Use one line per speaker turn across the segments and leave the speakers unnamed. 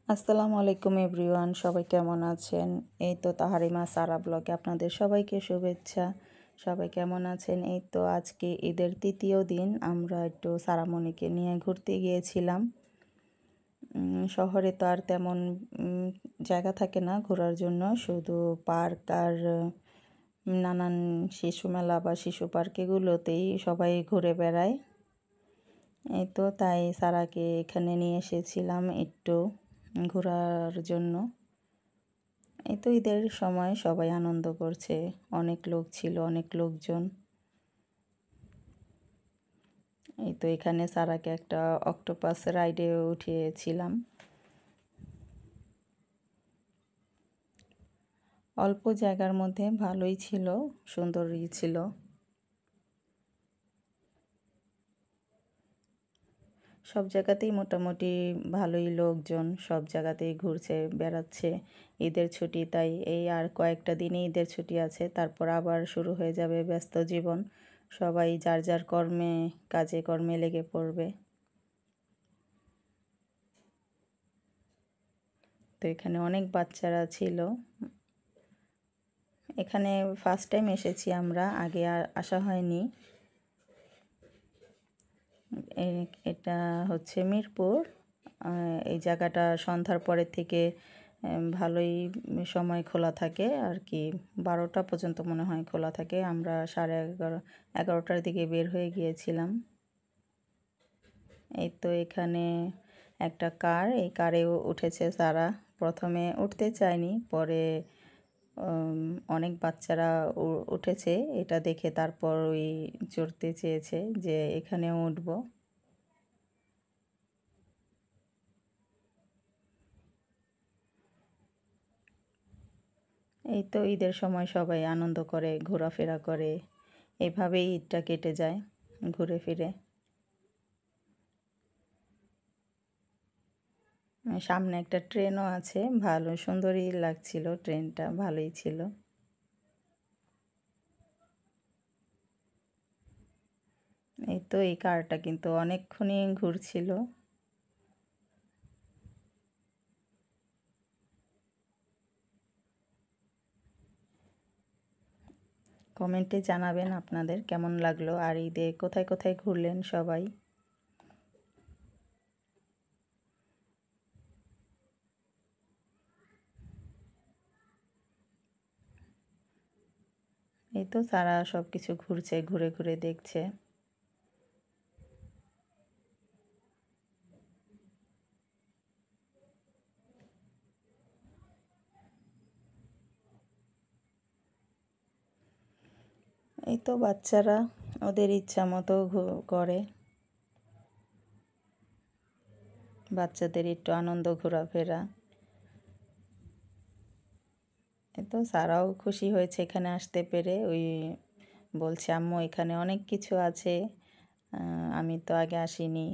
আসসালামু আলাইকুম এভরিওয়ান, সবাই কেমন আছেন? এই তো তাহারিমা সারা ব্লগে আপনাদের সবাইকে শুভেচ্ছা। সবাই কেমন আছেন? এই তো আজকে ঈদের তৃতীয় দিন আমরা একটু সারামণিকে নিয়ে ঘুরতে গিয়েছিলাম। শহরে তো আর তেমন জায়গা থাকে না ঘোরার জন্য, শুধু পার্ক আর নানান শিশু মেলা বা শিশু পার্ক এগুলোতেই সবাই ঘুরে বেড়ায়। এই তো তাই সারাকে এখানে নিয়ে এসেছিলাম একটু ঘোরার জন্য। এই তো ঈদের সময় সবাই আনন্দ করছে, অনেক লোক ছিল, অনেক লোকজন। এই তো এখানে সারাকে একটা অক্টোপাস রাইডে উঠিয়েছিলাম। অল্প জায়গার মধ্যে ভালোই ছিল, সুন্দরই ছিল। সব জায়গাতেই মোটামুটি ভালোই লোকজন, সব জায়গাতেই ঘুরছে বেড়াচ্ছে। ঈদের ছুটি, তাই এই আর কয়েকটা দিনই ঈদের ছুটি আছে, তারপর আবার শুরু হয়ে যাবে ব্যস্ত জীবন। সবাই যার যার কর্মে কাজে কর্মে লেগে পড়বে। তো এখানে অনেক বাচ্চারা ছিল। এখানে ফার্স্ট টাইম এসেছি আমরা, আগে আর আসা হয়নি। এটা হচ্ছে মিরপুর। এই জায়গাটা সন্ধ্যার পরের থেকে ভালোই সময় খোলা থাকে আর কি, 12টা পর্যন্ত মনে হয় খোলা থাকে। আমরা 11:30টার দিকে বের হয়ে গিয়েছিলাম। এই তো এখানে একটা কার, এই কারেও উঠেছে তারা। প্রথমে উঠতে চায়নি, পরে অনেক বাচ্চারা উঠেছে, এটা দেখে তারপর ওই চড়তে চেয়েছে যে এখানেও উঠবো। এই তো ঈদের সময় সবাই আনন্দ করে, ঘোরাফেরা করে, এভাবেই ঈদটা কেটে যায় ঘুরে ফিরে। সামনে একটা ট্রেনও আছে, ভালো সুন্দরই লাগছিল, ট্রেনটা ভালোই ছিল। এই তো এই কারটা কিন্তু অনেকক্ষণই ঘুরছিল। কমেন্টে জানাবেন আপনাদের কেমন লাগলো, আর ঈদে কোথায় কোথায় ঘুরলেন সবাই। এই তো সারা সব কিছু ঘুরছে, ঘুরে ঘুরে দেখছে। এই তো বাচ্চারা ওদের ইচ্ছা মতো করে, বাচ্চাদের একটু আনন্দ ঘোরাফেরা। এই তো সারাও খুশি হয়েছে এখানে আসতে পেরে, ওই বলছে আম্মু এখানে অনেক কিছু আছে, আমি তো আগে আসিনি।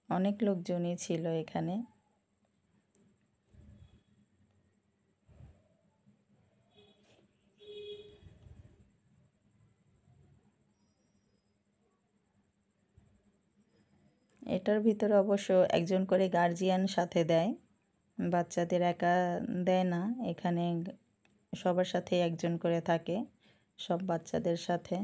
অনেক লোকজনই ছিল এখানে। এটার ভিতরে অবশ্য একজন করে গার্জিয়ান সাথে দেয়, বাচ্চাদের একা দেয় না। এখানে সবার সাথে একজন করে থাকে, সব বাচ্চাদের সাথে।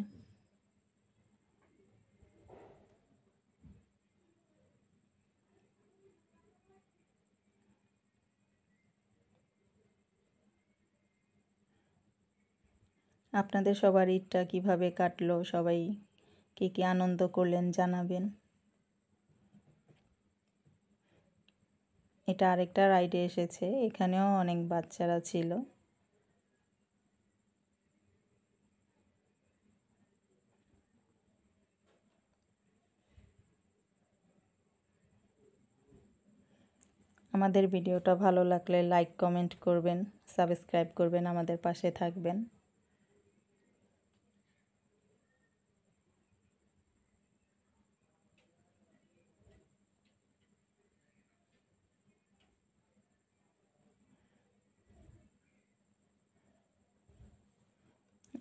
আপনাদের সবার ঈদটা কীভাবে কাটলো, সবাই কী কী আনন্দ করলেন জানাবেন। এটা আরেকটা রাইডে এসেছে, এখানেও অনেক বাচ্চারা ছিল। আমাদের ভিডিওটা ভালো লাগলে লাইক কমেন্ট করবেন, সাবস্ক্রাইব করবেন, আমাদের পাশে থাকবেন।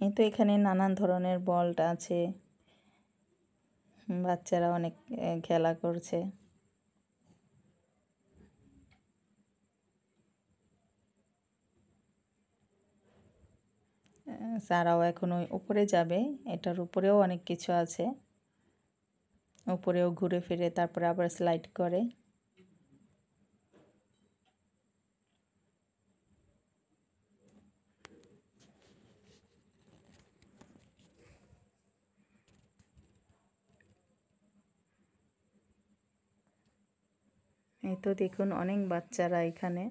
এই তো এখানে নানান ধরনের বল আছে, বাচ্চারা অনেক খেলা করছে। তারাও এখন ওই উপরে যাবে, এটার উপরেও অনেক কিছু আছে, উপরেও ঘুরে ফিরে তারপরে আবার স্লাইড করে। এই তো দেখুন অনেক বাচ্চারা এখানে।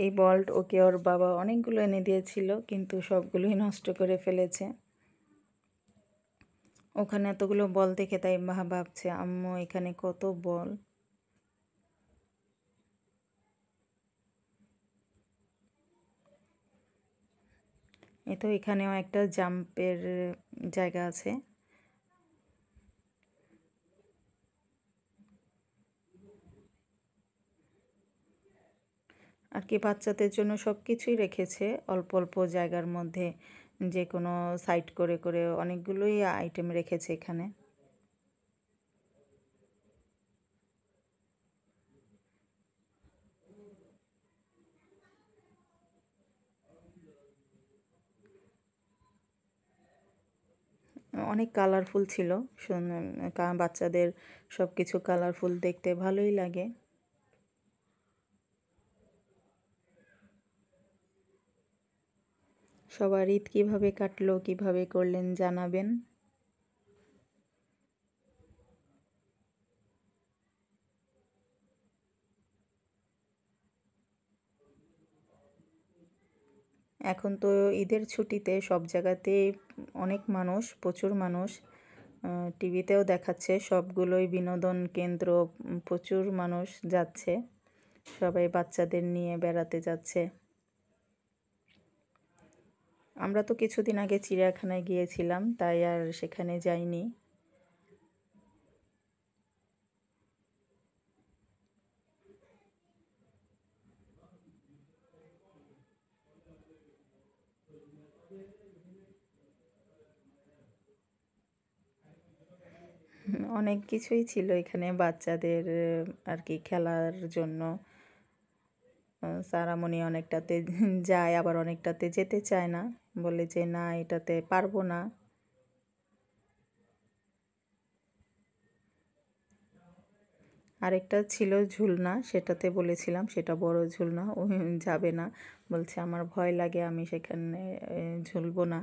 এই বল্ট ওকে ওর বাবা অনেকগুলো এনে দিয়েছিল, কিন্তু সবগুলোই নষ্ট করে ফেলেছে। ওখানে এতগুলো বল দেখে তাই ভাবছে আম্মু এখানে কত বল। এই তো এখানেও একটা জাম্পের জায়গা আছে। আর কি বাচ্চাদের জন্য সব কিছুই রেখেছে অল্প অল্প জায়গার মধ্যে, যে কোনো সাইড করে করে অনেকগুলোই আইটেম রেখেছে এখানে। অনেক কালারফুল ছিল, বাচ্চাদের সব কিছু কালারফুল দেখতে ভালোই লাগে। সবার ঈদ কীভাবে কাটলো, কীভাবে করলেন জানাবেন। এখন তো ঈদের ছুটিতে সব জায়গাতেই অনেক মানুষ, প্রচুর মানুষ, টিভিতেও দেখাচ্ছে সবগুলোই বিনোদন কেন্দ্র, প্রচুর মানুষ যাচ্ছে, সবাই বাচ্চাদের নিয়ে বেড়াতে যাচ্ছে। আমরা তো কিছুদিন আগে চিড়িয়াখানায় গিয়েছিলাম, তাই আর সেখানে যাইনি। অনেক কিছুই ছিল এখানে বাচ্চাদের আর কি খেলার জন্য। সারামণি অনেকটাতে যায়, আবার অনেকটাতে যেতে চায় না, বলে যে না এটাতে পারবো না। আরেকটা ছিল ঝুলনা, সেটাতে বলেছিলাম সেটা বড় ঝুলনা, ও যাবে না, বলছে আমার ভয় লাগে, আমি সেখানে ঝুলবো না।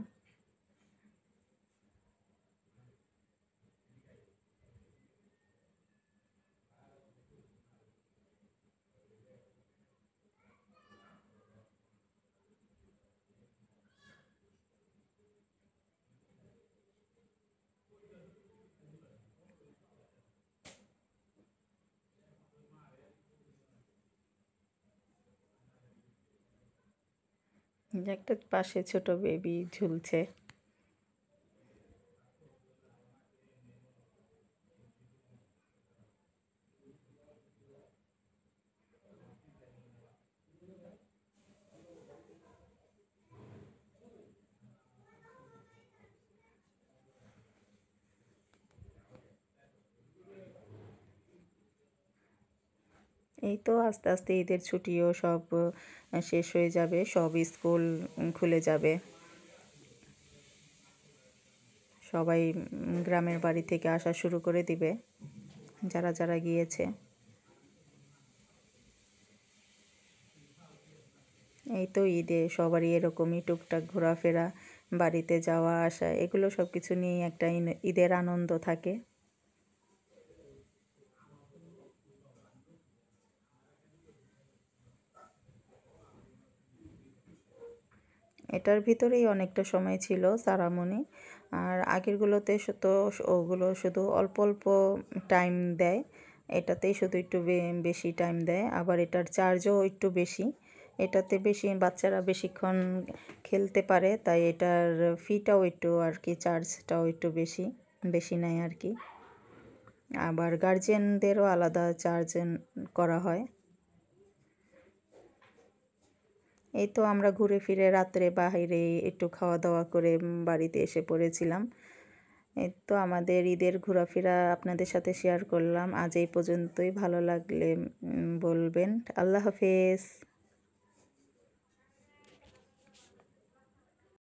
একটা পাশে ছোট বেবি ঝুলছে। এই তো আস্তে আস্তে ঈদের ছুটিও সব শেষ হয়ে যাবে, সব স্কুল খুলে যাবে, সবাই গ্রামের বাড়ি থেকে আসা শুরু করে দিবে, যারা যারা গিয়েছে। এই তো ঈদে সবারই এরকমই টুকটাক ঘোরাফেরা, বাড়িতে যাওয়া আসা, এগুলো সব কিছু নিয়েই একটা ঈদের আনন্দ থাকে। এটার ভিতরেই অনেকটা সময় ছিল সারামণি। আর আগেরগুলোতে তো ওগুলো শুধু অল্প অল্প টাইম দেয়, এটাতেই শুধু একটু বেশি টাইম দেয়, আবার এটার চার্জও একটু বেশি, এটাতে বেশি বাচ্চারা বেশিক্ষণ খেলতে পারে, তাই এটার ফিটাও একটু আর কি, চার্জটাও একটু বেশি বেশি নেয় আর কি। আবার গার্জিয়ানদেরও আলাদা চার্জ করা হয়। এই তো আমরা ঘুরে ফিরে রাত্রে বাইরে একটু খাওয়া দাওয়া করে বাড়িতে এসে পড়েছিলাম। এই তো আমাদের ঈদের ঘোরাফেরা আপনাদের সাথে শেয়ার করলাম। আজ এই পর্যন্তই। ভালো লাগলে বলবেন। আল্লাহ হাফেজ।